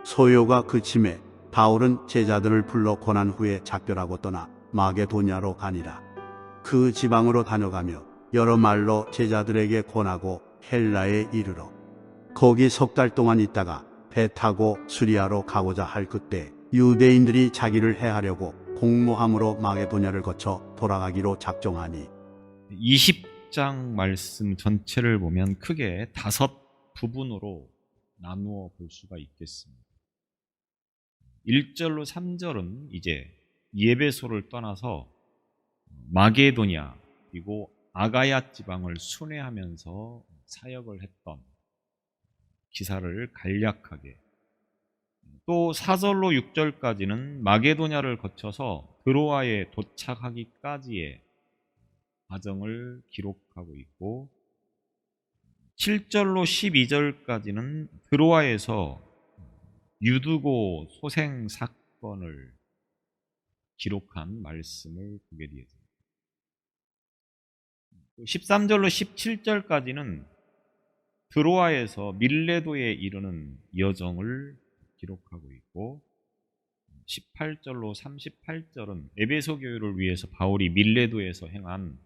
소요가 그침에 바울은 제자들을 불러 권한 후에 작별하고 떠나 마게도냐로 가니라. 그 지방으로 다녀가며 여러 말로 제자들에게 권하고 헬라에 이르러 거기 석 달 동안 있다가 배 타고 수리아로 가고자 할 그때 유대인들이 자기를 해하려고 공모함으로 마게도냐를 거쳐 돌아가기로 작정하니 20장 말씀 전체를 보면 크게 5부분으로 나누어 볼 수가 있겠습니다. 1절로 3절은 이제 예배소를 떠나서 마게도냐 그리고 아가야 지방을 순회하면서 사역을 했던 기사를 간략하게, 또 4절로 6절까지는 마게도냐를 거쳐서 드로아에 도착하기까지의 과정을 기록하고 있고, 7절로 12절까지는 드로아에서 유두고 소생 사건을 기록한 말씀을 보게 되었습니다. 13절로 17절까지는 드로아에서 밀레도에 이르는 여정을 기록하고 있고, 18절로 38절은 에베소 교회를 위해서 바울이 밀레도에서 행한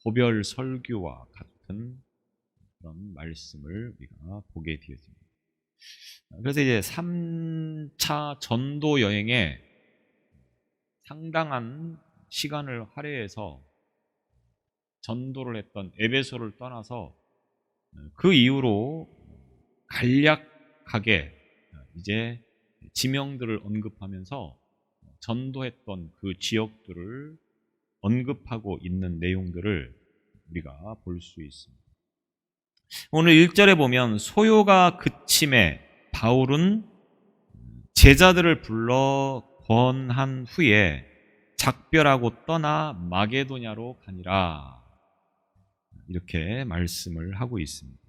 고별 설교와 같은 그런 말씀을 우리가 보게 되었습니다. 그래서 이제 3차 전도 여행에 상당한 시간을 할애해서 전도를 했던 에베소를 떠나서 그 이후로 간략하게 이제 지명들을 언급하면서 전도했던 그 지역들을 언급하고 있는 내용들을 우리가 볼 수 있습니다. 오늘 1절에 보면 소요가 그침에 바울은 제자들을 불러 권한 후에 작별하고 떠나 마게도냐로 가니라, 이렇게 말씀을 하고 있습니다.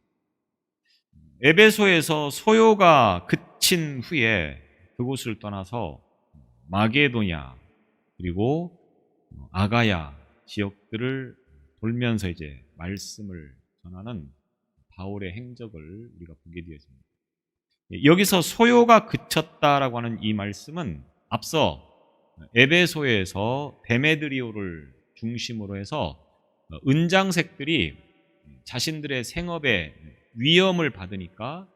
에베소에서 소요가 그친 후에 그곳을 떠나서 마게도냐 그리고 아가야 지역들을 돌면서 이제 말씀을 전하는 바울의 행적을 우리가 보게 되었습니다. 여기서 소요가 그쳤다라고 하는 이 말씀은 앞서 에베소에서 데메드리오를 중심으로 해서 은장색들이 자신들의 생업에 위험을 받으니까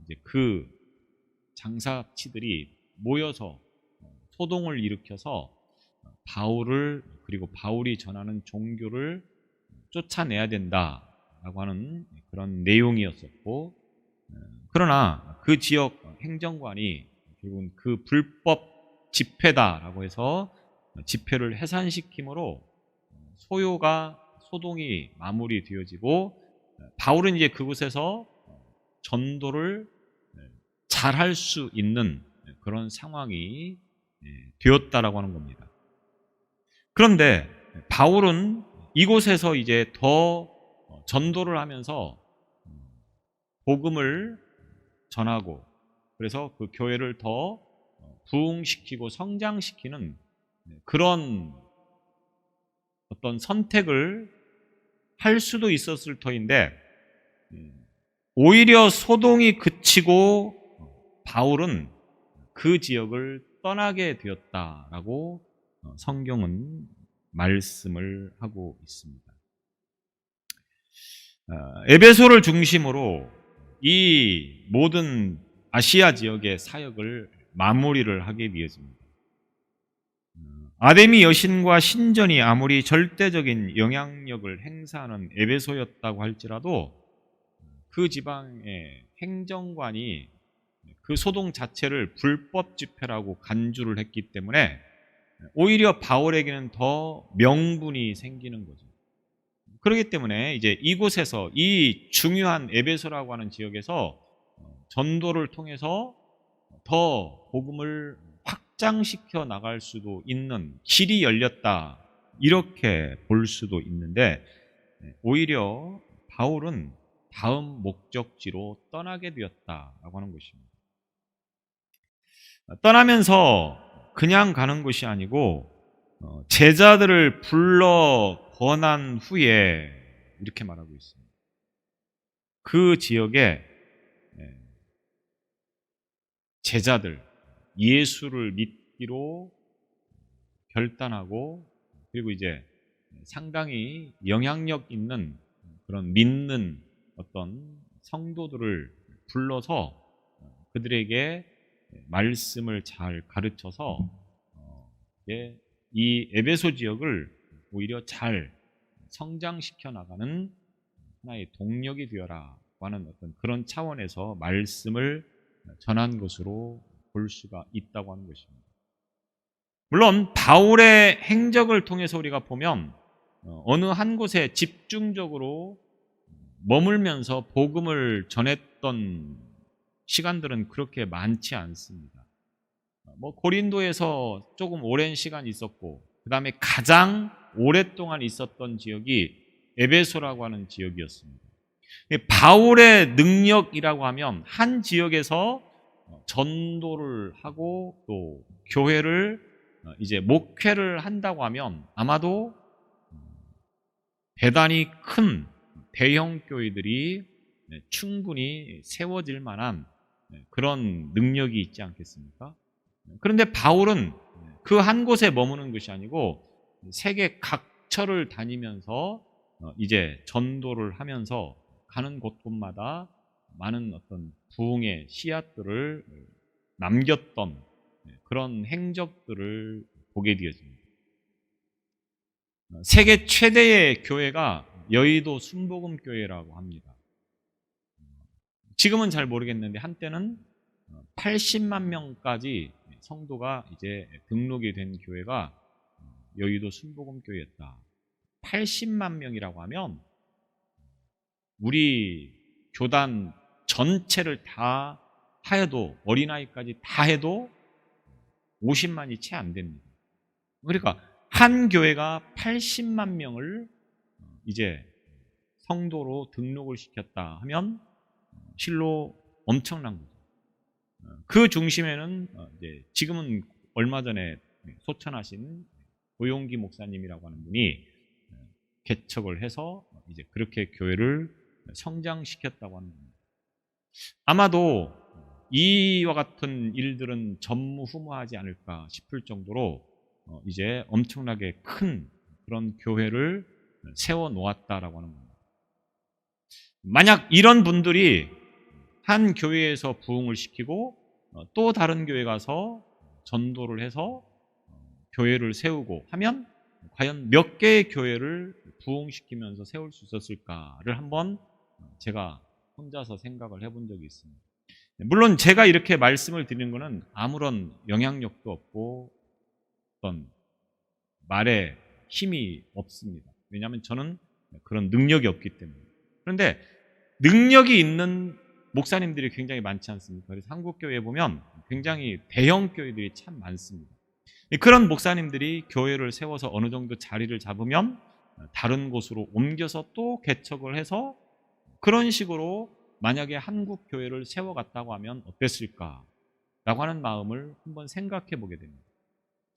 이제 그 장사치들이 모여서 소동을 일으켜서 바울을, 그리고 바울이 전하는 종교를 쫓아내야 된다라고 하는 그런 내용이었었고, 그러나 그 지역 행정관이 결국은 그 불법 집회다라고 해서 집회를 해산시킴으로 소동이 마무리되어지고, 바울은 이제 그곳에서 전도를 잘할 수 있는 그런 상황이 되었다라고 하는 겁니다. 그런데 바울은 이곳에서 이제 더 전도를 하면서 복음을 전하고, 그래서 그 교회를 더 부흥시키고 성장시키는 그런 어떤 선택을 할 수도 있었을 터인데, 오히려 소동이 그치고 바울은 그 지역을 떠나게 되었다라고 성경은 말씀을 하고 있습니다. 에베소를 중심으로 이 모든 아시아 지역의 사역을 마무리를 하게 되었습니다. 아데미 여신과 신전이 아무리 절대적인 영향력을 행사하는 에베소였다고 할지라도 그 지방의 행정관이 그 소동 자체를 불법 집회라고 간주를 했기 때문에 오히려 바울에게는 더 명분이 생기는 거죠. 그렇기 때문에 이제 이곳에서, 이 중요한 에베소라고 하는 지역에서 전도를 통해서 더 복음을 확장시켜 나갈 수도 있는 길이 열렸다, 이렇게 볼 수도 있는데, 오히려 바울은 다음 목적지로 떠나게 되었다라고 하는 것입니다. 떠나면서 그냥 가는 것이 아니고 제자들을 불러 권한 후에 이렇게 말하고 있습니다. 그 지역에 제자들, 예수를 믿기로 결단하고, 그리고 이제 상당히 영향력 있는 그런 믿는 어떤 성도들을 불러서 그들에게 말씀을 잘 가르쳐서 이 에베소 지역을 오히려 잘 성장시켜 나가는 하나의 동력이 되어라 하는 어떤 그런 차원에서 말씀을 전한 것으로 볼 수가 있다고 하는 것입니다. 물론 바울의 행적을 통해서 우리가 보면 어느 한 곳에 집중적으로 머물면서 복음을 전했던 시간들은 그렇게 많지 않습니다. 고린도에서 조금 오랜 시간 있었고, 그 다음에 가장 오랫동안 있었던 지역이 에베소라고 하는 지역이었습니다. 바울의 능력이라고 하면 한 지역에서 전도를 하고 또 교회를 이제 목회를 한다고 하면 아마도 대단히 큰 대형 교회들이 충분히 세워질 만한 그런 능력이 있지 않겠습니까? 그런데 바울은 그 한 곳에 머무는 것이 아니고 세계 각처를 다니면서 이제 전도를 하면서 가는 곳곳마다 많은 어떤 부흥의 씨앗들을 남겼던 그런 행적들을 보게 되어집니다. 세계 최대의 교회가 여의도 순복음교회라고 합니다. 지금은 잘 모르겠는데 한때는 80만 명까지 성도가 이제 등록이 된 교회가 여의도 순복음교회였다. 80만 명이라고 하면 우리 교단 전체를 다 하여도, 어린아이까지 다 해도 50만이 채 안 됩니다. 그러니까 한 교회가 80만 명을 이제 성도로 등록을 시켰다 하면 실로 엄청난 거죠. 그 중심에는 이제 지금은 얼마 전에 소천하신 고용기 목사님이라고 하는 분이 개척을 해서 이제 그렇게 교회를 성장시켰다고 하는 겁니다. 아마도 이와 같은 일들은 전무후무하지 않을까 싶을 정도로 이제 엄청나게 큰 그런 교회를 세워 놓았다라고 하는 겁니다. 만약 이런 분들이 한 교회에서 부흥을 시키고 또 다른 교회 가서 전도를 해서 교회를 세우고 하면 과연 몇 개의 교회를 부흥시키면서 세울 수 있었을까를 한번 제가 혼자서 생각을 해본 적이 있습니다. 물론 제가 이렇게 말씀을 드리는 것은 아무런 영향력도 없고 어떤 말에 힘이 없습니다. 왜냐하면 저는 그런 능력이 없기 때문에. 그런데 능력이 있는 목사님들이 굉장히 많지 않습니까? 그래서 한국교회에 보면 굉장히 대형 교회들이 참 많습니다. 그런 목사님들이 교회를 세워서 어느 정도 자리를 잡으면 다른 곳으로 옮겨서 또 개척을 해서 그런 식으로 만약에 한국 교회를 세워갔다고 하면 어땠을까? 라고 하는 마음을 한번 생각해 보게 됩니다.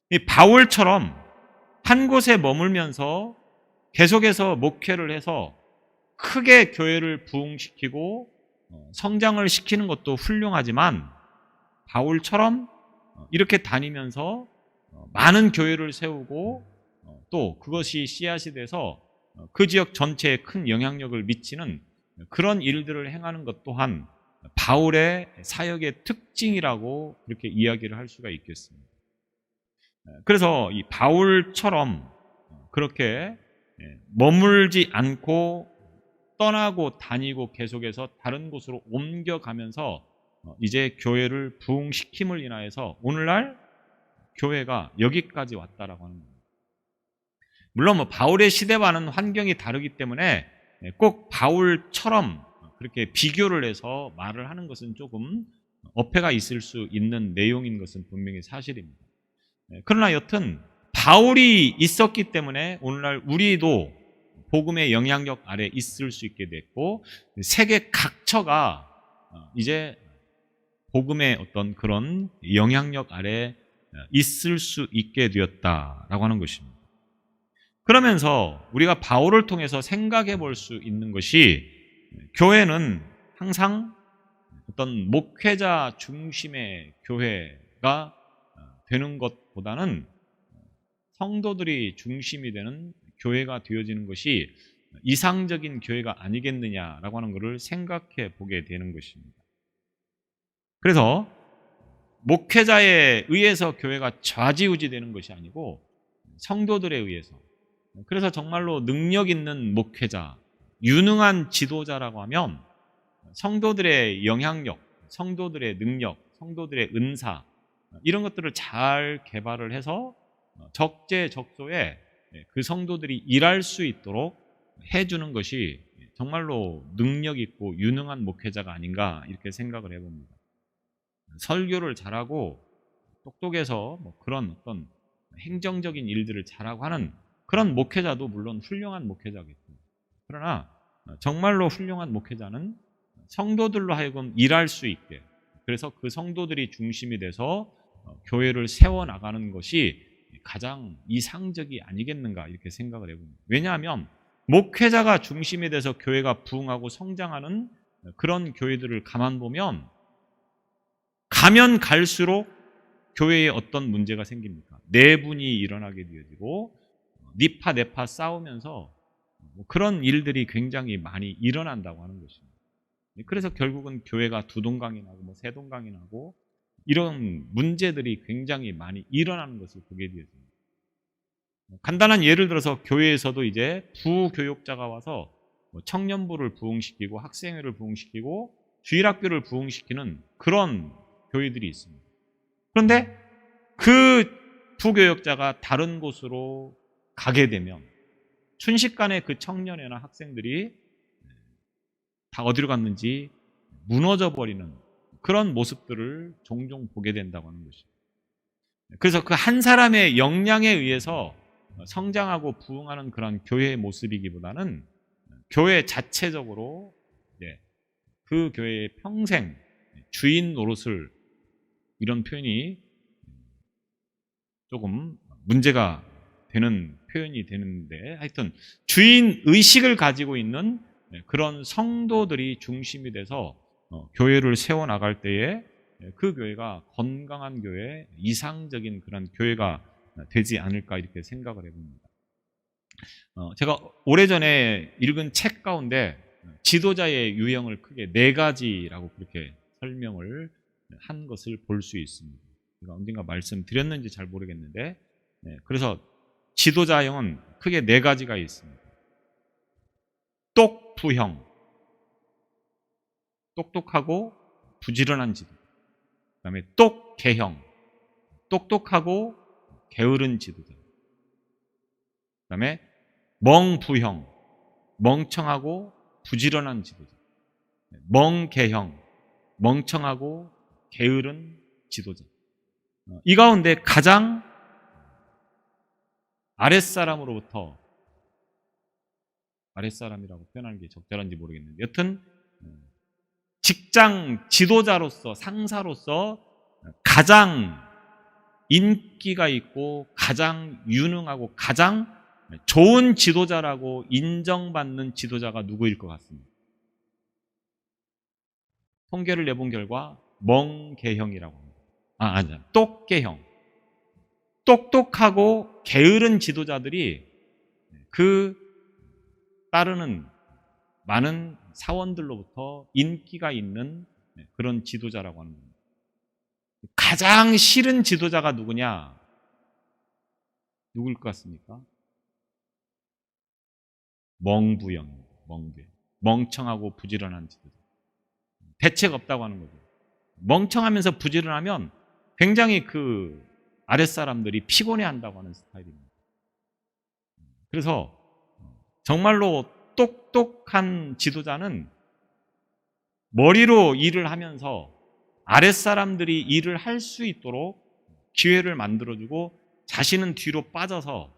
이 바울처럼 한 곳에 머물면서 계속해서 목회를 해서 크게 교회를 부흥시키고 성장을 시키는 것도 훌륭하지만 바울처럼 이렇게 다니면서 많은 교회를 세우고 또 그것이 씨앗이 돼서 그 지역 전체에 큰 영향력을 미치는 그런 일들을 행하는 것 또한 바울의 사역의 특징이라고 그렇게 이야기를 할 수가 있겠습니다. 그래서 이 바울처럼 그렇게 머물지 않고 떠나고 다니고 계속해서 다른 곳으로 옮겨가면서 이제 교회를 부흥시킴을 인하여서 오늘날 교회가 여기까지 왔다라고 하는 겁니다. 물론 바울의 시대와는 환경이 다르기 때문에 꼭 바울처럼 그렇게 비교를 해서 말을 하는 것은 조금 어폐가 있을 수 있는 내용인 것은 분명히 사실입니다. 그러나 여튼 바울이 있었기 때문에 오늘날 우리도 복음의 영향력 아래 있을 수 있게 됐고 세계 각처가 이제 복음의 어떤 그런 영향력 아래 있을 수 있게 되었다라고 하는 것입니다. 그러면서 우리가 바울을 통해서 생각해 볼 수 있는 것이 교회는 항상 어떤 목회자 중심의 교회가 되는 것보다는 성도들이 중심이 되는 교회가 되어지는 것이 이상적인 교회가 아니겠느냐라고 하는 것을 생각해 보게 되는 것입니다. 그래서 목회자에 의해서 교회가 좌지우지되는 것이 아니고 성도들에 의해서, 그래서 정말로 능력 있는 목회자, 유능한 지도자라고 하면 성도들의 영향력, 성도들의 능력, 성도들의 은사, 이런 것들을 잘 개발을 해서 적재적소에 그 성도들이 일할 수 있도록 해주는 것이 정말로 능력 있고 유능한 목회자가 아닌가 이렇게 생각을 해봅니다. 설교를 잘하고 똑똑해서 그런 어떤 행정적인 일들을 잘하고 하는 그런 목회자도 물론 훌륭한 목회자겠죠. 그러나 정말로 훌륭한 목회자는 성도들로 하여금 일할 수 있게, 그래서 그 성도들이 중심이 돼서 교회를 세워나가는 것이 가장 이상적이 아니겠는가 이렇게 생각을 해봅니다. 왜냐하면 목회자가 중심이 돼서 교회가 부흥하고 성장하는 그런 교회들을 가만 보면 가면 갈수록 교회에 어떤 문제가 생깁니까? 내분이 일어나게 되어지고 니파 내파 싸우면서 그런 일들이 굉장히 많이 일어난다고 하는 것입니다. 그래서 결국은 교회가 두동강이 나고 세동강이 나고 이런 문제들이 굉장히 많이 일어나는 것을 보게 되어집니다. 간단한 예를 들어서 교회에서도 이제 부교육자가 와서 청년부를 부흥시키고 학생회를 부흥시키고 주일학교를 부흥시키는 그런 교회들이 있습니다. 그런데 그 부교육자가 다른 곳으로 가게 되면 순식간에 그 청년회나 학생들이 다 어디로 갔는지 무너져 버리는 그런 모습들을 종종 보게 된다고 하는 것입니다. 그래서 그 한 사람의 역량에 의해서 성장하고 부흥하는 그런 교회의 모습이기보다는 교회 자체적으로 그 교회의 평생 주인 노릇을, 이런 표현이 조금 문제가 되는 표현이 되는데, 하여튼 주인 의식을 가지고 있는 그런 성도들이 중심이 돼서 교회를 세워나갈 때에 그 교회가 건강한 교회, 이상적인 그런 교회가 되지 않을까 이렇게 생각을 해봅니다. 제가 오래전에 읽은 책 가운데 지도자의 유형을 크게 4가지라고 그렇게 설명을 한 것을 볼 수 있습니다. 제가 언젠가 말씀드렸는지 잘 모르겠는데, 그래서 지도자형은 크게 4가지가 있습니다. 똑부형, 똑똑하고 부지런한 지도자. 그 다음에 똑개형, 똑똑하고 게으른 지도자. 그 다음에 멍부형, 멍청하고 부지런한 지도자. 멍개형, 멍청하고 게으른 지도자. 이 가운데 가장 아랫사람으로부터, 아랫사람이라고 표현하는 게 적절한지 모르겠는데, 여튼 직장 지도자로서, 상사로서 가장 인기가 있고 가장 유능하고 가장 좋은 지도자라고 인정받는 지도자가 누구일 것 같습니다. 통계를 내본 결과 멍개형이라고 합니다. 아니야, 똑개형. 똑똑하고 게으른 지도자들이 그 따르는 많은 사원들로부터 인기가 있는 그런 지도자라고 하는 겁니다. 가장 싫은 지도자가 누구냐? 누구일 것 같습니까? 멍부형입니다. 멍부형. 멍청하고 부지런한 지도자. 대책 없다고 하는 거죠. 멍청하면서 부지런하면 굉장히 그 아랫사람들이 피곤해한다고 하는 스타일입니다. 그래서 정말로 똑똑한 지도자는 머리로 일을 하면서 아랫사람들이 일을 할 수 있도록 기회를 만들어주고 자신은 뒤로 빠져서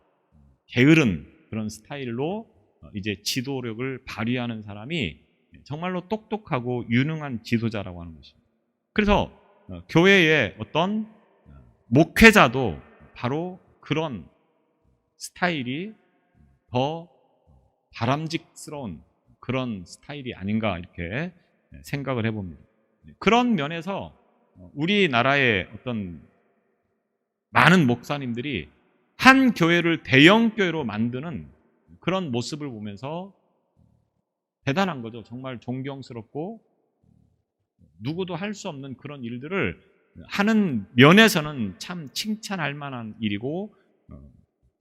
게으른 그런 스타일로 이제 지도력을 발휘하는 사람이 정말로 똑똑하고 유능한 지도자라고 하는 것입니다. 그래서 교회의 어떤 목회자도 바로 그런 스타일이 더 바람직스러운 그런 스타일이 아닌가 이렇게 생각을 해봅니다. 그런 면에서 우리나라의 어떤 많은 목사님들이 한 교회를 대형 교회로 만드는 그런 모습을 보면서 대단한 거죠. 정말 존경스럽고 누구도 할 수 없는 그런 일들을 하는 면에서는 참 칭찬할 만한 일이고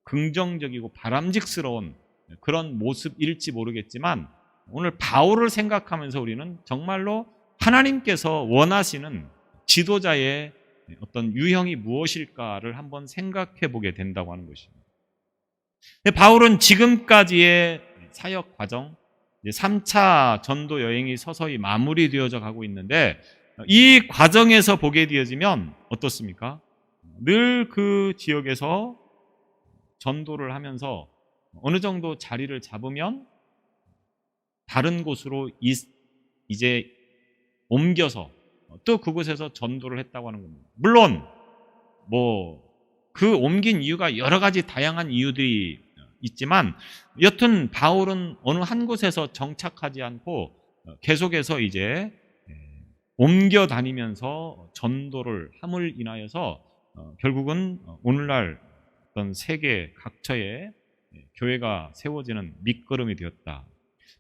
긍정적이고 바람직스러운 그런 모습일지 모르겠지만, 오늘 바울을 생각하면서 우리는 정말로 하나님께서 원하시는 지도자의 어떤 유형이 무엇일까를 한번 생각해 보게 된다고 하는 것입니다. 바울은 지금까지의 사역 과정, 3차 전도 여행이 서서히 마무리되어져 가고 있는데, 이 과정에서 보게 되어지면 어떻습니까? 늘 그 지역에서 전도를 하면서 어느 정도 자리를 잡으면 다른 곳으로 이제 옮겨서 또 그곳에서 전도를 했다고 하는 겁니다. 물론 그 옮긴 이유가 여러 가지 다양한 이유들이 있지만, 여튼 바울은 어느 한 곳에서 정착하지 않고 계속해서 이제 옮겨 다니면서 전도를 함을 인하여서 결국은 오늘날 어떤 세계 각처에 교회가 세워지는 밑거름이 되었다.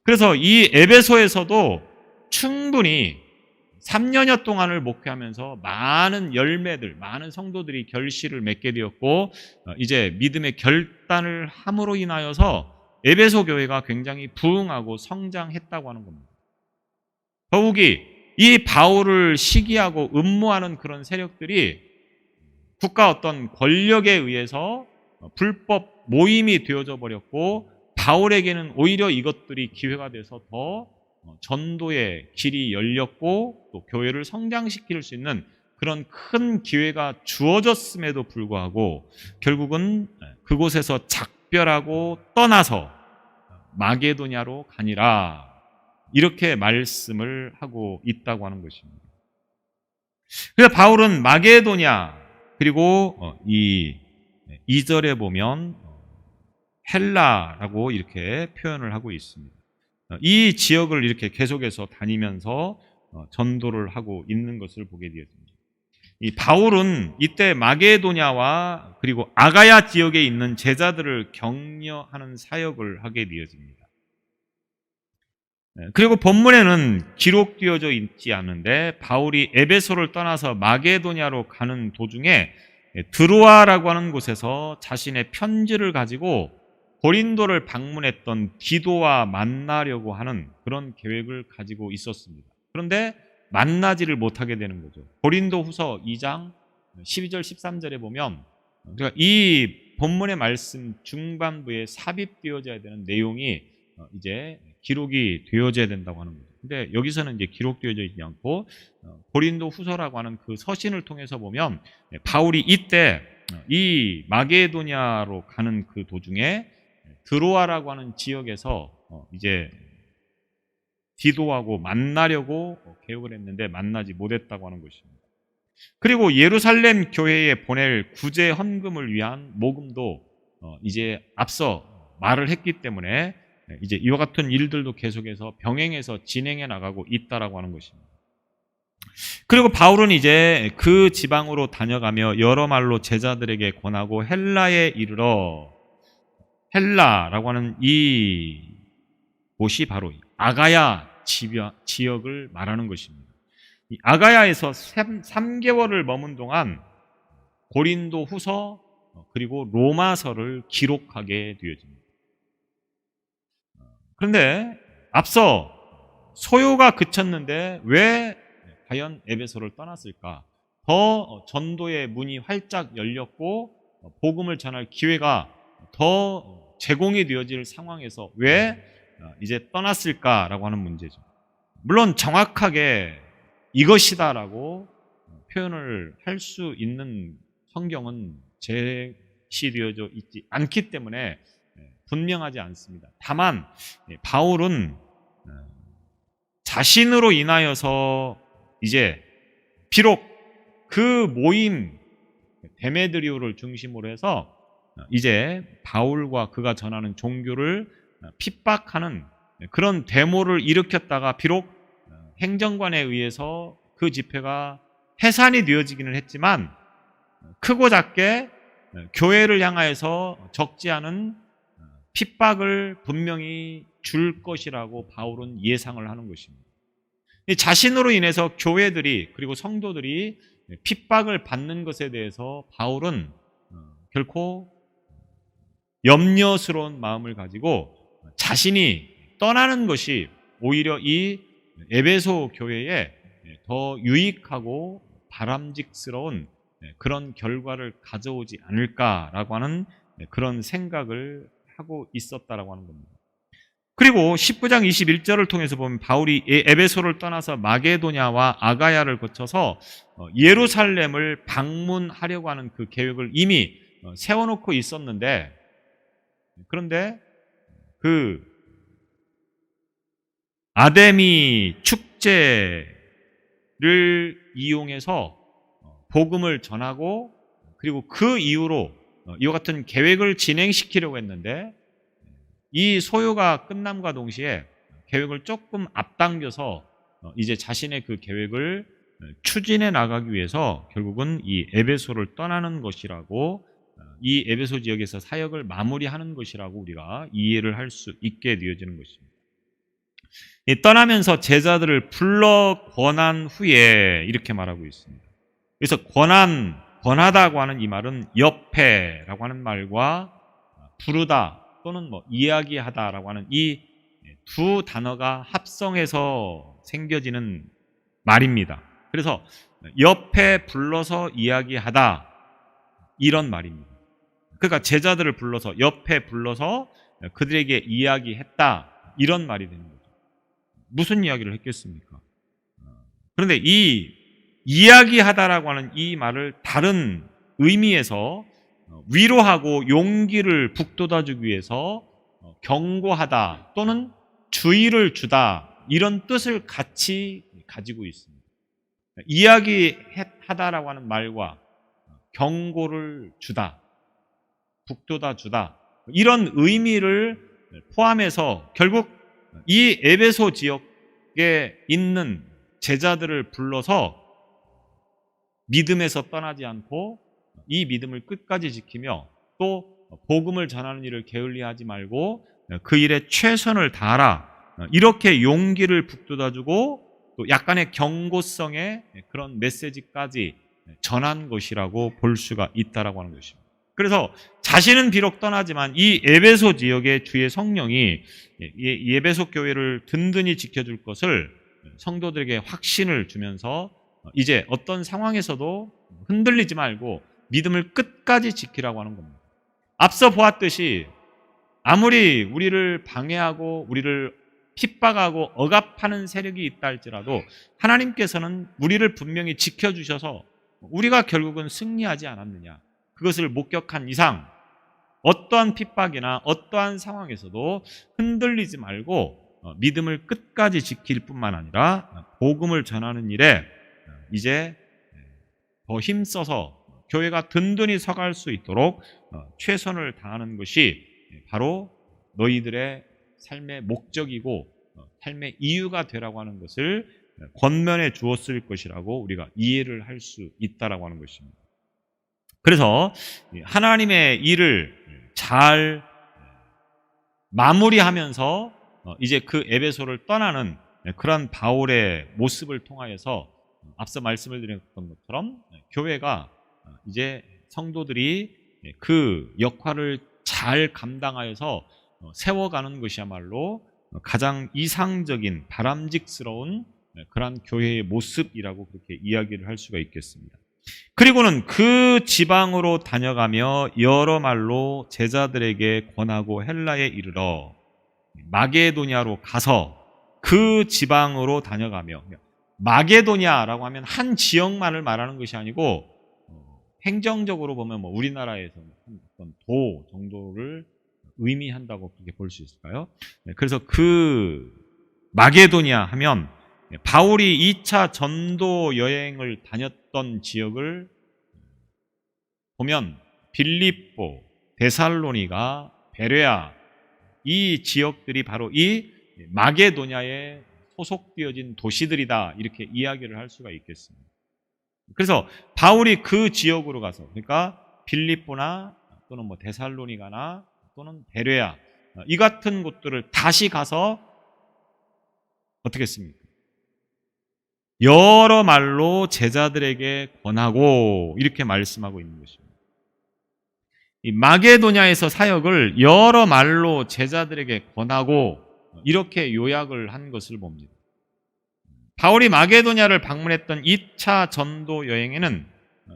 그래서 이 에베소에서도 충분히 3년여 동안을 목회하면서 많은 열매들, 많은 성도들이 결실을 맺게 되었고, 이제 믿음의 결단을 함으로 인하여서 에베소 교회가 굉장히 부흥하고 성장했다고 하는 겁니다. 더욱이 이 바울을 시기하고 음모하는 그런 세력들이 국가 어떤 권력에 의해서 불법 모임이 되어져 버렸고, 바울에게는 오히려 이것들이 기회가 돼서 더 전도의 길이 열렸고 또 교회를 성장시킬 수 있는 그런 큰 기회가 주어졌음에도 불구하고 결국은 그곳에서 작별하고 떠나서 마게도냐로 가니라, 이렇게 말씀을 하고 있다고 하는 것입니다. 그래서 바울은 마게도냐, 그리고 이 2절에 보면 헬라라고 이렇게 표현을 하고 있습니다. 이 지역을 이렇게 계속해서 다니면서 전도를 하고 있는 것을 보게 되었습니다. 이 바울은 이때 마게도냐와 그리고 아가야 지역에 있는 제자들을 격려하는 사역을 하게 되어집니다. 그리고 본문에는 기록되어져 있지 않은데, 바울이 에베소를 떠나서 마게도냐로 가는 도중에 드로아라고 하는 곳에서 자신의 편지를 가지고 고린도를 방문했던 디도와 만나려고 하는 그런 계획을 가지고 있었습니다. 그런데 만나지를 못하게 되는 거죠. 고린도 후서 2장 12절 13절에 보면 이 본문의 말씀 중반부에 삽입되어져야 되는 내용이 이제 기록이 되어져야 된다고 하는 거죠. 근데 여기서는 이제 기록되어져 있지 않고 고린도 후서라고 하는 그 서신을 통해서 보면 바울이 이때 이 마게도냐로 가는 그 도중에 드로아라고 하는 지역에서 이제 디도하고 만나려고 계획을 했는데 만나지 못했다고 하는 것입니다. 그리고 예루살렘 교회에 보낼 구제 헌금을 위한 모금도 이제 앞서 말을 했기 때문에 이제 이와 같은 일들도 계속해서 병행해서 진행해 나가고 있다라고 하는 것입니다. 그리고 바울은 이제 그 지방으로 다녀가며 여러 말로 제자들에게 권하고 헬라에 이르러, 헬라라고 하는 이 곳이 바로 아가야 지역을 말하는 것입니다. 이 아가야에서 3개월을 머문 동안 고린도 후서 그리고 로마서를 기록하게 되어집니다. 그런데 앞서 소요가 그쳤는데 왜 과연 에베소를 떠났을까? 더 전도의 문이 활짝 열렸고 복음을 전할 기회가 더 제공이 되어질 상황에서 왜 이제 떠났을까라고 하는 문제죠. 물론 정확하게 이것이다라고 표현을 할 수 있는 성경은 제시되어져 있지 않기 때문에 분명하지 않습니다. 다만 바울은 자신으로 인하여서 이제 비록 그 모임 데메드리오를 중심으로 해서 이제 바울과 그가 전하는 종교를 핍박하는 그런 데모를 일으켰다가 비록 행정관에 의해서 그 집회가 해산이 되어지기는 했지만 크고 작게 교회를 향하여서 적지 않은 핍박을 분명히 줄 것이라고 바울은 예상을 하는 것입니다. 자신으로 인해서 교회들이 그리고 성도들이 핍박을 받는 것에 대해서 바울은 결코 염려스러운 마음을 가지고 자신이 떠나는 것이 오히려 이 에베소 교회에 더 유익하고 바람직스러운 그런 결과를 가져오지 않을까라고 하는 그런 생각을 하고 있었다라고 하는 겁니다. 그리고 19장 21절을 통해서 보면 바울이 에베소를 떠나서 마게도냐와 아가야를 거쳐서 예루살렘을 방문하려고 하는 그 계획을 이미 세워놓고 있었는데, 그런데 그 아데미 축제를 이용해서 복음을 전하고 그리고 그 이후로 이와 같은 계획을 진행시키려고 했는데, 이 소요가 끝남과 동시에 계획을 조금 앞당겨서 이제 자신의 그 계획을 추진해 나가기 위해서 결국은 이 에베소를 떠나는 것이라고, 이 에베소 지역에서 사역을 마무리하는 것이라고 우리가 이해를 할 수 있게 되어지는 것입니다. 떠나면서 제자들을 불러 권한 후에 이렇게 말하고 있습니다. 그래서 권하다고 하는 이 말은 옆에라고 하는 말과 부르다 또는 이야기하다라고 하는 이 두 단어가 합성해서 생겨지는 말입니다. 그래서 옆에 불러서 이야기하다, 이런 말입니다. 그러니까 제자들을 불러서, 옆에 불러서 그들에게 이야기했다, 이런 말이 되는 거죠. 무슨 이야기를 했겠습니까? 그런데 이 이야기하다라고 하는 이 말을 다른 의미에서 위로하고 용기를 북돋아주기 위해서 경고하다 또는 주의를 주다, 이런 뜻을 같이 가지고 있습니다. 이야기하다라고 하는 말과 경고를 주다, 북돋아주다, 이런 의미를 포함해서 결국 이 에베소 지역에 있는 제자들을 불러서 믿음에서 떠나지 않고 이 믿음을 끝까지 지키며 또 복음을 전하는 일을 게을리하지 말고 그 일에 최선을 다하라, 이렇게 용기를 북돋아주고 또 약간의 경고성의 그런 메시지까지 전한 것이라고 볼 수가 있다라고 하는 것입니다. 그래서 자신은 비록 떠나지만 이 에베소 지역의 주의 성령이 이 에베소 교회를 든든히 지켜줄 것을 성도들에게 확신을 주면서 이제 어떤 상황에서도 흔들리지 말고 믿음을 끝까지 지키라고 하는 겁니다. 앞서 보았듯이 아무리 우리를 방해하고 우리를 핍박하고 억압하는 세력이 있다 할지라도 하나님께서는 우리를 분명히 지켜주셔서 우리가 결국은 승리하지 않았느냐, 그것을 목격한 이상 어떠한 핍박이나 어떠한 상황에서도 흔들리지 말고 믿음을 끝까지 지킬 뿐만 아니라 복음을 전하는 일에 이제 더 힘써서 교회가 든든히 서갈 수 있도록 최선을 다하는 것이 바로 너희들의 삶의 목적이고 삶의 이유가 되라고 하는 것을 권면해 주었을 것이라고 우리가 이해를 할 수 있다라고 하는 것입니다. 그래서 하나님의 일을 잘 마무리하면서 이제 그 에베소를 떠나는 그런 바울의 모습을 통하여서 앞서 말씀을 드렸던 것처럼 교회가 이제 성도들이 그 역할을 잘 감당하여서 세워가는 것이야말로 가장 이상적인 바람직스러운 그런 교회의 모습이라고 그렇게 이야기를 할 수가 있겠습니다. 그리고는 그 지방으로 다녀가며 여러 말로 제자들에게 권하고 헬라에 이르러 마게도냐로 가서 그 지방으로 다녀가며, 마게도냐라고 하면 한 지역만을 말하는 것이 아니고 행정적으로 보면 우리나라에서 어떤 도 정도를 의미한다고 그렇게 볼 수 있을까요? 그래서 그 마게도냐 하면 바울이 2차 전도 여행을 다녔던 지역을 보면 빌립보, 데살로니가, 베레아, 이 지역들이 바로 이 마게도냐의 소속되어진 도시들이다 이렇게 이야기를 할 수가 있겠습니다. 그래서 바울이 그 지역으로 가서 그러니까 빌립보나 또는 뭐 데살로니가나 또는 베레아 이 같은 곳들을 다시 가서 어떻게 했습니까? 여러 말로 제자들에게 권하고 이렇게 말씀하고 있는 것입니다. 이 마게도냐에서 사역을 여러 말로 제자들에게 권하고 이렇게 요약을 한 것을 봅니다. 바울이 마게도냐를 방문했던 2차 전도 여행에는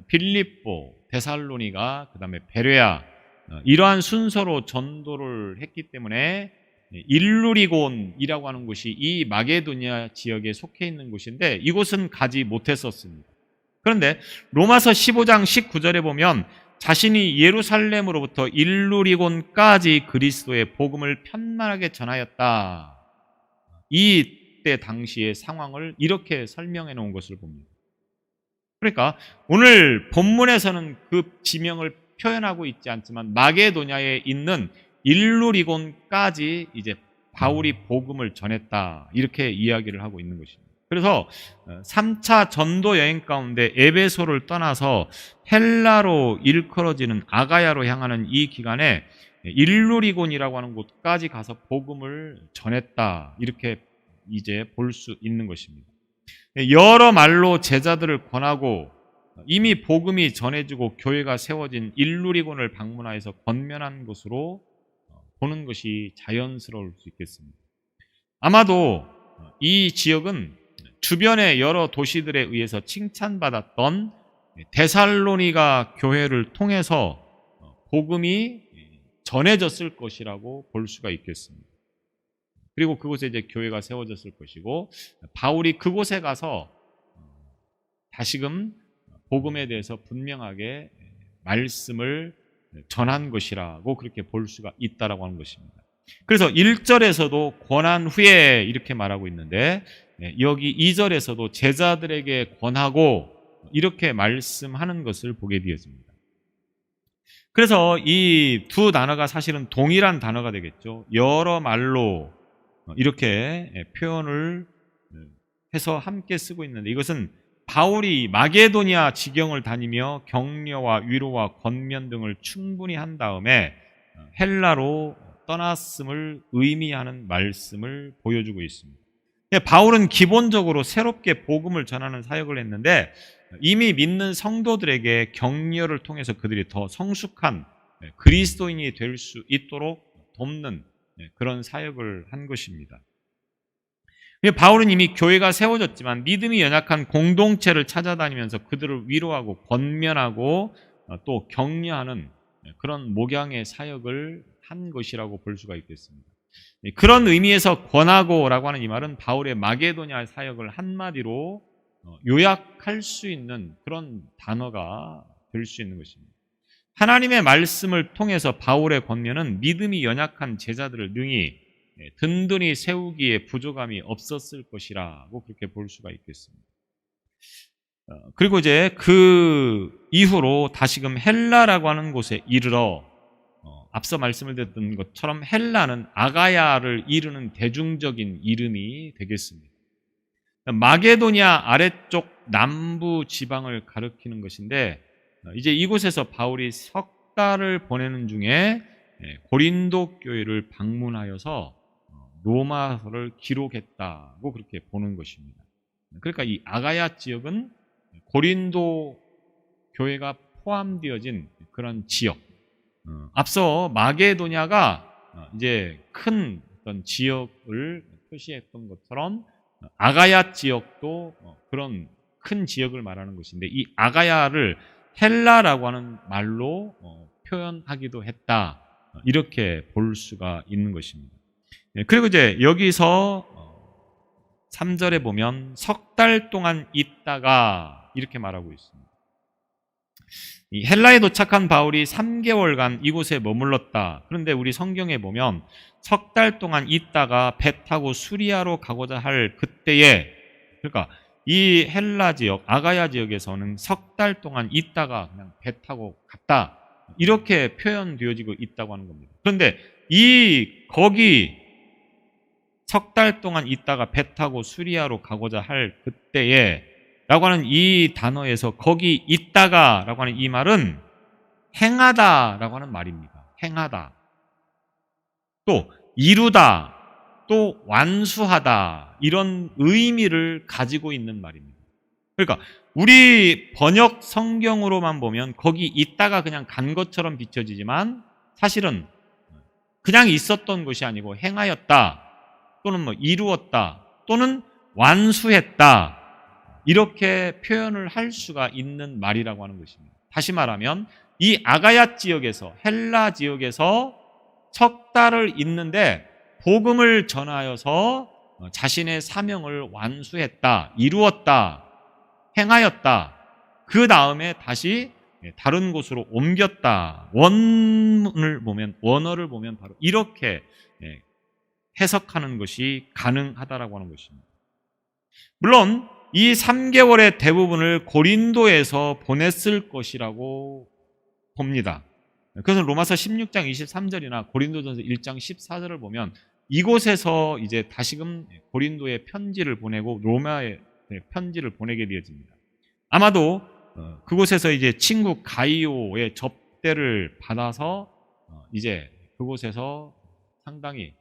빌립보, 데살로니가, 그 다음에 베레아 이러한 순서로 전도를 했기 때문에 일루리곤이라고 하는 곳이 이 마게도냐 지역에 속해 있는 곳인데 이곳은 가지 못했었습니다. 그런데 로마서 15장 19절에 보면 자신이 예루살렘으로부터 일루리곤까지 그리스도의 복음을 편만하게 전하였다. 이때 당시의 상황을 이렇게 설명해 놓은 것을 봅니다. 그러니까 오늘 본문에서는 그 지명을 표현하고 있지 않지만 마게도냐에 있는 일루리곤까지 이제 바울이 복음을 전했다. 이렇게 이야기를 하고 있는 것입니다. 그래서 3차 전도 여행 가운데 에베소를 떠나서 헬라로 일컬어지는 아가야로 향하는 이 기간에 일루리곤이라고 하는 곳까지 가서 복음을 전했다. 이렇게 이제 볼 수 있는 것입니다. 여러 말로 제자들을 권하고 이미 복음이 전해지고 교회가 세워진 일루리곤을 방문하여서 권면한 것으로 보는 것이 자연스러울 수 있겠습니다. 아마도 이 지역은 주변의 여러 도시들에 의해서 칭찬받았던 데살로니가 교회를 통해서 복음이 전해졌을 것이라고 볼 수가 있겠습니다. 그리고 그곳에 이제 교회가 세워졌을 것이고 바울이 그곳에 가서 다시금 복음에 대해서 분명하게 말씀을 전한 것이라고 그렇게 볼 수가 있다라고 하는 것입니다. 그래서 1절에서도 권한 후에 이렇게 말하고 있는데 여기 2절에서도 제자들에게 권하고 이렇게 말씀하는 것을 보게 되어집니다. 그래서 이 두 단어가 사실은 동일한 단어가 되겠죠. 여러 말로 이렇게 표현을 해서 함께 쓰고 있는데 이것은 바울이 마게도냐 지경을 다니며 격려와 위로와 권면 등을 충분히 한 다음에 헬라로 떠났음을 의미하는 말씀을 보여주고 있습니다. 바울은 기본적으로 새롭게 복음을 전하는 사역을 했는데 이미 믿는 성도들에게 격려를 통해서 그들이 더 성숙한 그리스도인이 될 수 있도록 돕는 그런 사역을 한 것입니다. 바울은 이미 교회가 세워졌지만 믿음이 연약한 공동체를 찾아다니면서 그들을 위로하고 권면하고 또 격려하는 그런 목양의 사역을 한 것이라고 볼 수가 있겠습니다. 그런 의미에서 권하고라고 하는 이 말은 바울의 마게도냐 사역을 한마디로 요약할 수 있는 그런 단어가 될 수 있는 것입니다. 하나님의 말씀을 통해서 바울의 권면은 믿음이 연약한 제자들을 능히 든든히 세우기에 부족함이 없었을 것이라고 그렇게 볼 수가 있겠습니다. 그리고 이제 그 이후로 다시금 헬라라고 하는 곳에 이르러 앞서 말씀을 드렸던 것처럼 헬라는 아가야를 이르는 대중적인 이름이 되겠습니다. 마게도냐 아래쪽 남부 지방을 가리키는 것인데 이제 이곳에서 바울이 석 달을 보내는 중에 고린도 교회를 방문하여서 로마서를 기록했다고 그렇게 보는 것입니다. 그러니까 이 아가야 지역은 고린도 교회가 포함되어진 그런 지역. 앞서 마게도냐가 이제 큰 어떤 지역을 표시했던 것처럼 아가야 지역도 그런 큰 지역을 말하는 것인데 이 아가야를 헬라라고 하는 말로 표현하기도 했다. 이렇게 볼 수가 있는 것입니다. 그리고 이제 여기서 3절에 보면 석 달 동안 있다가 이렇게 말하고 있습니다. 이 헬라에 도착한 바울이 3개월간 이곳에 머물렀다. 그런데 우리 성경에 보면 석 달 동안 있다가 배 타고 수리아로 가고자 할 그때에 그러니까 이 헬라 지역, 아가야 지역에서는 석 달 동안 있다가 그냥 배 타고 갔다. 이렇게 표현되어지고 있다고 하는 겁니다. 그런데 거기 석 달 동안 있다가 배 타고 수리아로 가고자 할 그때에 라고 하는 이 단어에서 거기 있다가 라고 하는 이 말은 행하다 라고 하는 말입니다. 행하다. 또 이루다. 또 완수하다. 이런 의미를 가지고 있는 말입니다. 그러니까 우리 번역 성경으로만 보면 거기 있다가 그냥 간 것처럼 비춰지지만 사실은 그냥 있었던 것이 아니고 행하였다. 또는 뭐 이루었다. 또는 완수했다. 이렇게 표현을 할 수가 있는 말이라고 하는 것입니다. 다시 말하면 이 아가야 지역에서 헬라 지역에서 석 달을 있는데 복음을 전하여서 자신의 사명을 완수했다. 이루었다. 행하였다. 그 다음에 다시 다른 곳으로 옮겼다. 원어를 보면 바로 이렇게 해석하는 것이 가능하다라고 하는 것입니다. 물론 이 3개월의 대부분을 고린도에서 보냈을 것이라고 봅니다. 그래서 로마서 16장 23절이나 고린도전서 1장 14절을 보면 이곳에서 이제 다시금 고린도에 편지를 보내고 로마에 편지를 보내게 되어집니다. 아마도 그곳에서 이제 친구 가이오의 접대를 받아서 이제 그곳에서 상당히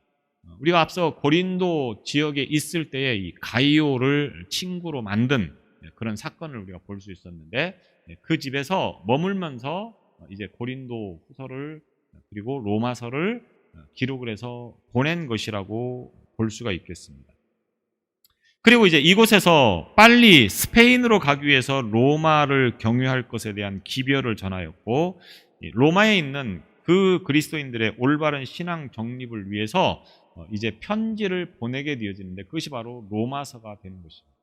우리가 앞서 고린도 지역에 있을 때에 이 가이오를 친구로 만든 그런 사건을 우리가 볼 수 있었는데 그 집에서 머물면서 이제 고린도 후서를 그리고 로마서를 기록을 해서 보낸 것이라고 볼 수가 있겠습니다. 그리고 이제 이곳에서 빨리 스페인으로 가기 위해서 로마를 경유할 것에 대한 기별을 전하였고 로마에 있는 그 그리스도인들의 올바른 신앙 정립을 위해서 이제 편지를 보내게 되어지는데 그것이 바로 로마서가 되는 것입니다.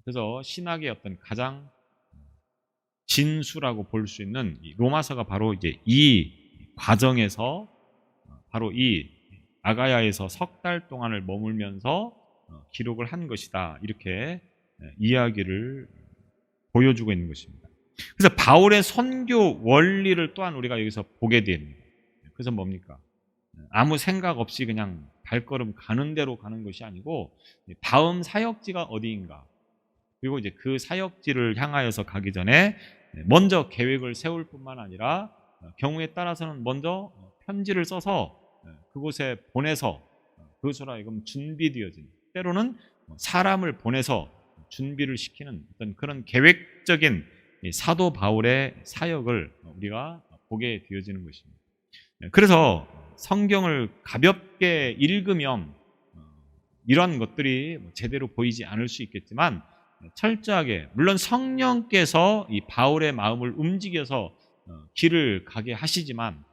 그래서 신학의 어떤 가장 진수라고 볼 수 있는 이 로마서가 바로 이제 이 과정에서 바로 이 아가야에서 석 달 동안을 머물면서 기록을 한 것이다. 이렇게 이야기를 보여주고 있는 것입니다. 그래서 바울의 선교 원리를 또한 우리가 여기서 보게 됩니다. 그래서 뭡니까? 아무 생각 없이 그냥 발걸음 가는 대로 가는 것이 아니고 다음 사역지가 어디인가 그리고 이제 그 사역지를 향하여서 가기 전에 먼저 계획을 세울 뿐만 아니라 경우에 따라서는 먼저 편지를 써서 그곳에 보내서 그것으로 하여금 준비되어진 때로는 사람을 보내서 준비를 시키는 어떤 그런 계획적인 사도 바울의 사역을 우리가 보게 되어지는 것입니다. 그래서 성경을 가볍게 읽으면 이런 것들이 제대로 보이지 않을 수 있겠지만 철저하게 물론 성령께서 이 바울의 마음을 움직여서 길을 가게 하시지만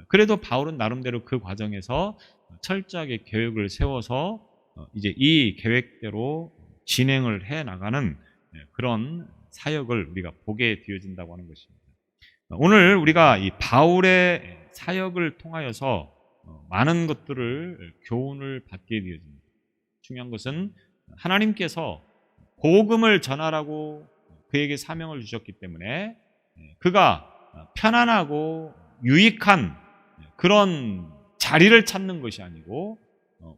그래도 바울은 나름대로 그 과정에서 철저하게 계획을 세워서 이제 이 계획대로 진행을 해 나가는 그런 사역을 우리가 보게 되어진다고 하는 것입니다. 오늘 우리가 이 바울의 사역을 통하여서 많은 것들을 교훈을 받게 되어집니다. 중요한 것은 하나님께서 복음을 전하라고 그에게 사명을 주셨기 때문에 그가 편안하고 유익한 그런 자리를 찾는 것이 아니고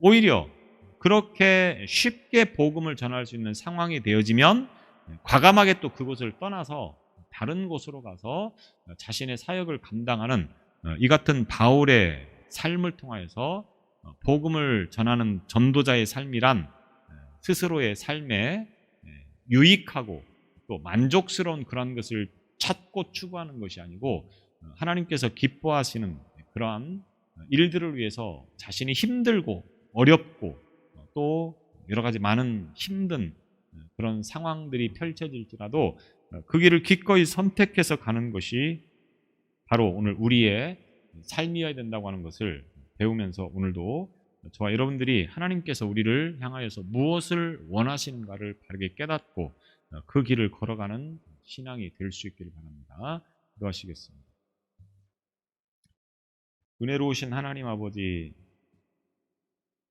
오히려 그렇게 쉽게 복음을 전할 수 있는 상황이 되어지면 과감하게 또 그곳을 떠나서 다른 곳으로 가서 자신의 사역을 감당하는 이 같은 바울의 삶을 통하여서 복음을 전하는 전도자의 삶이란 스스로의 삶에 유익하고 또 만족스러운 그런 것을 찾고 추구하는 것이 아니고 하나님께서 기뻐하시는 그러한 일들을 위해서 자신이 힘들고 어렵고 또 여러 가지 많은 힘든 그런 상황들이 펼쳐질지라도 그 길을 기꺼이 선택해서 가는 것이 바로 오늘 우리의 삶이어야 된다고 하는 것을 배우면서 오늘도 저와 여러분들이 하나님께서 우리를 향하여서 무엇을 원하시는가를 바르게 깨닫고 그 길을 걸어가는 신앙이 될 수 있기를 바랍니다. 기도하시겠습니다. 은혜로우신 하나님 아버지,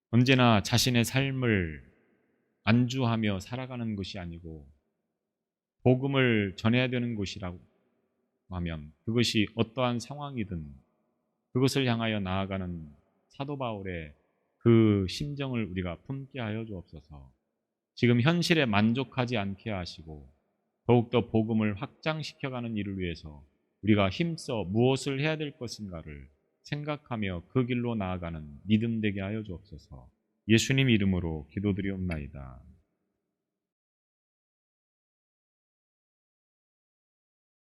언제나 자신의 삶을 안주하며 살아가는 것이 아니고 복음을 전해야 되는 것이라고 하면 그것이 어떠한 상황이든 그것을 향하여 나아가는 사도 바울의 그 심정을 우리가 품게 하여 주옵소서. 지금 현실에 만족하지 않게 하시고 더욱더 복음을 확장시켜가는 일을 위해서 우리가 힘써 무엇을 해야 될 것인가를 생각하며 그 길로 나아가는 믿음 되게 하여 주옵소서. 예수님 이름으로 기도드리옵나이다.